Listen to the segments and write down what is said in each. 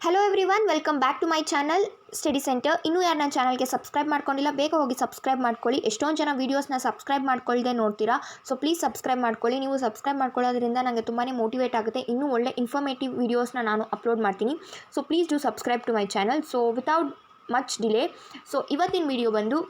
Hello everyone, welcome back to my channel study centre. ಇನ್ನೂ ಯಾರು ನನ್ನ ಚಾನಲ್ಗೆ ಸಬ್ಸ್ಕ್ರೈಬ್ ಮಾಡ್ಕೊಂಡಿಲ್ಲ, ಬೇಗ ಹೋಗಿ ಸಬ್ಸ್ಕ್ರೈಬ್ ಮಾಡ್ಕೊಳ್ಳಿ. ಎಷ್ಟೊಂದು ಜನ ವೀಡಿಯೋಸ್ನ ಸಬ್ಸ್ಕ್ರೈಬ್ ಮಾಡ್ಕೊಳ್ಳದೆ ನೋಡ್ತೀರಾ, ಸೊ ಪ್ಲೀಸ್ ಸಬ್ಸ್ಕ್ರೈಬ್ ಮಾಡ್ಕೊಳ್ಳಿ. ನೀವು ಸಬ್ಸ್ಕ್ರೈಬ್ ಮಾಡ್ಕೊಳ್ಳೋದ್ರಿಂದ ನನಗೆ ತುಂಬಾ ಮೋಟಿವೇಟ್ ಆಗುತ್ತೆ. ಇನ್ನೂ ಒಳ್ಳೆ ಇನ್ಫಾರ್ಮೇಟಿವ್ ವೀಡಿಯೋಸ್ನ ನಾನು ಅಪ್ಲೋಡ್ ಮಾಡ್ತೀನಿ. So please do subscribe to my channel. So without much delay, so ಇವತ್ತಿನ ವಿಡಿಯೋ ಬಂದು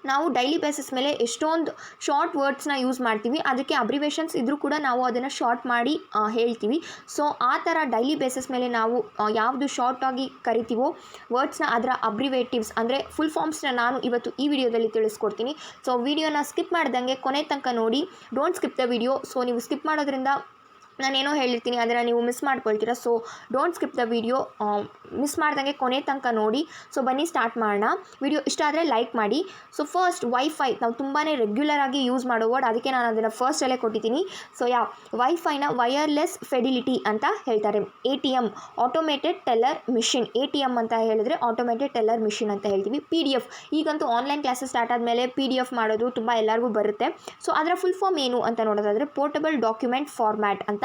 ನಾವು ಡೈಲಿ ಬೇಸಿಸ್ ಮೇಲೆ ಎಷ್ಟೊಂದು ಶಾರ್ಟ್ ವರ್ಡ್ಸ್ನ ಯೂಸ್ ಮಾಡ್ತೀವಿ. ಅದಕ್ಕೆ ಅಬ್ರಿವೇಷನ್ಸ್ ಇದ್ದರೂ ಕೂಡ ನಾವು ಅದನ್ನು ಶಾರ್ಟ್ ಮಾಡಿ ಹೇಳ್ತೀವಿ. ಸೊ ಆ ಥರ ಡೈಲಿ ಬೇಸಿಸ್ ಮೇಲೆ ನಾವು ಯಾವುದು ಶಾರ್ಟಾಗಿ ಕರಿತೀವೋ ವರ್ಡ್ಸ್ನ, ಅದರ ಅಬ್ರಿವೇಟಿವ್ಸ್ ಅಂದರೆ ಫುಲ್ ಫಾರ್ಮ್ಸ್ನ ನಾನು ಇವತ್ತು ಈ ವಿಡಿಯೋದಲ್ಲಿ ತಿಳಿಸ್ಕೊಡ್ತೀನಿ. ಸೊ ವಿಡಿಯೋನ ಸ್ಕಿಪ್ ಮಾಡ್ದಂಗೆ ಕೊನೆ ತನಕ ನೋಡಿ. Don't skip the video. So ನೀವು ಸ್ಕಿಪ್ ಮಾಡೋದ್ರಿಂದ ನಾನೇನೋ ಹೇಳಿರ್ತೀನಿ, ಅದನ್ನು ನೀವು ಮಿಸ್ ಮಾಡ್ಕೊಳ್ತೀರಾ. So don't skip the video, miss ಮಾಡ್ದಂಗೆ ಕೊನೆ ತನಕ ನೋಡಿ. ಸೊ ಬನ್ನಿ ಸ್ಟಾರ್ಟ್ ಮಾಡೋಣ. ವಿಡಿಯೋ ಇಷ್ಟ ಆದರೆ ಲೈಕ್ ಮಾಡಿ. ಸೊ ಫಸ್ಟ್ ವೈಫೈ, ನಾವು ತುಂಬಾ ರೆಗ್ಯುಲರ್ ಆಗಿ ಯೂಸ್ ಮಾಡೋ ವರ್ಡ್, ಅದಕ್ಕೆ ನಾನು ಅದನ್ನು ಫಸ್ಟಲ್ಲೇ ಕೊಟ್ಟಿದ್ದೀನಿ. ಸೊ ವೈಫೈನ ವೈರ್ಲೆಸ್ ಫೆಡಿಲಿಟಿ ಅಂತ ಹೇಳ್ತಾರೆ. ATM automated teller machine. ATM ಅಂತ ಹೇಳಿದ್ರೆ ಆಟೋಮೇಟೆಡ್ ಟೆಲ್ಲರ್ ಮಿಷಿನ್ ಅಂತ ಹೇಳ್ತೀವಿ. PDF, ಈಗಂತೂ ಆನ್ಲೈನ್ ಕ್ಲಾಸಸ್ ಸ್ಟಾರ್ಟ್ ಆದಮೇಲೆ PDF ಮಾಡೋದು ತುಂಬ ಎಲ್ಲರಿಗೂ ಬರುತ್ತೆ. ಸೊ ಅದರ ಫುಲ್ ಫಾರ್ಮ್ ಏನು ಅಂತ ನೋಡೋದಾದರೆ ಪೋರ್ಟಬಲ್ ಡಾಕ್ಯುಮೆಂಟ್ ಫಾರ್ಮ್ಯಾಟ್ ಅಂತ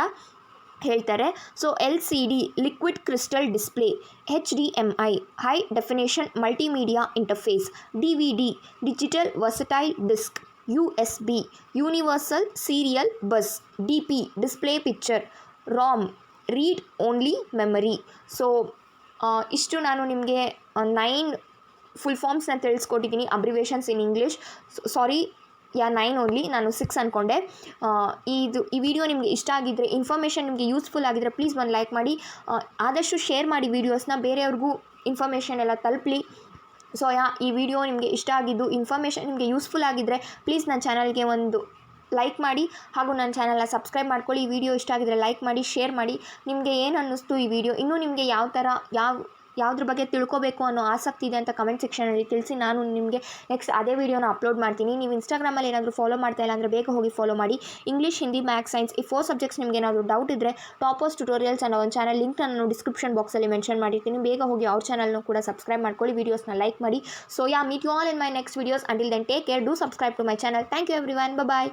ಹೇಳ್ತಾರೆ. So LCD liquid crystal display, HDMI high definition multimedia interface, DVD digital versatile disc, USB universal serial bus, DP display picture, ROM read only memory. So ಇಷ್ಟು ನಾನು ನಿಮಗೆ 9 full ಫಾರ್ಮ್ಸ್ನ ತಿಳಿಸ್ಕೊಟ್ಟಿದ್ದೀನಿ, abbreviations in English. Sorry, 9 only, ನಾನು 6 ಅಂದ್ಕೊಂಡೆ. ಈ video ನಿಮಗೆ ಇಷ್ಟ ಆಗಿದ್ದರೆ, ಇನ್ಫಾರ್ಮೇಷನ್ ನಿಮಗೆ ಯೂಸ್ಫುಲ್ ಆಗಿದ್ದರೆ ಪ್ಲೀಸ್ ಒಂದು ಲೈಕ್ ಮಾಡಿ. ಆದಷ್ಟು ಶೇರ್ ಮಾಡಿ ವೀಡಿಯೋಸ್ನ, ಬೇರೆಯವ್ರಿಗೂ ಇನ್ಫಾರ್ಮೇಷನ್ ಎಲ್ಲ ತಲುಪಲಿ. ಸೊ ಈ ವಿಡಿಯೋ ನಿಮಗೆ ಇಷ್ಟ ಆಗಿದ್ದು, ಇನ್ಫಾರ್ಮೇಷನ್ ನಿಮಗೆ ಯೂಸ್ಫುಲ್ ಆಗಿದ್ದರೆ ಪ್ಲೀಸ್ ನನ್ನ ಚಾನಲ್ಗೆ ಒಂದು ಲೈಕ್ ಮಾಡಿ, ಹಾಗೂ ನನ್ನ ಚಾನಲ್ನ ಸಬ್ಸ್ಕ್ರೈಬ್ ಮಾಡ್ಕೊಳ್ಳಿ. ಈ ವಿಡಿಯೋ ಇಷ್ಟ ಆಗಿದ್ದರೆ ಲೈಕ್ ಮಾಡಿ, ಶೇರ್ ಮಾಡಿ. ನಿಮಗೆ ಏನು ಅನ್ನಿಸ್ತು ಈ ವಿಡಿಯೋ, ಇನ್ನೂ ನಿಮಗೆ ಯಾವುದ್ರ ಬಗ್ಗೆ ತಿಳ್ಕೊಬೇಕು ಅನ್ನೋ ಆಸಕ್ತಿ ಇದೆ ಅಂತ ಕಮೆಂಟ್ ಸೆಕ್ಷನಲ್ಲಿ ತಿಳಿಸಿ. ನಾನು ನಿಮಗೆ ನೆಕ್ಸ್ಟ್ ಅದೇ ವಿಡಿಯೋನ ಅಪ್ಲೋಡ್ ಮಾಡ್ತೀನಿ. ನೀವು ಇನ್ಸ್ಟಾಗ್ರಾಮಲ್ಲಿ ಏನಾದರೂ ಫಾಲೋ ಮಾಡ್ತಾ ಇಲ್ಲ ಅಂದರೆ ಬೇಗ ಹೋಗಿ ಫಾಲೋ ಮಾಡಿ. ಇಂಗ್ಲೀಷ್, ಹಿಂದಿ, ಮ್ಯಾಥ್ಸ್, ಸೈನ್ಸ್ ಈ 4 ಸಬ್ಜೆಕ್ಟ್ಸ್ ನಿಮಗೆ ಏನಾದರೂ ಡೌಟ್ ಇದ್ದರೆ ಟಾಪರ್ಸ್ ಟ್ಯುಟೋರಿಯಲ್ಸ್ ಅನ್ನೋ ಒಂದು ಚಾನಲ್ ಲಿಂಕ್ ನಾನು ಡಿಸ್ಕ್ರಿಪ್ಷನ್ ಬಾಕ್ಸಲ್ಲಿ ಮೆನ್ಷನ್ ಮಾಡಿರ್ತೀನಿ. ಬೇಗ ಹೋಗಿ ಅವ್ರ ಚಾನಲ್ನೂ ಕೂಡ ಸಬ್ಸ್ಕ್ರೈಬ್ ಮಾಡ್ಕೊಳ್ಳಿ, ವೀಡಿಯೋಸ್ನ ಲೈಕ್ ಮಾಡಿ. So meet you all in my next videos. Until then take care, do subscribe to my channel. Thank you everyone, bye.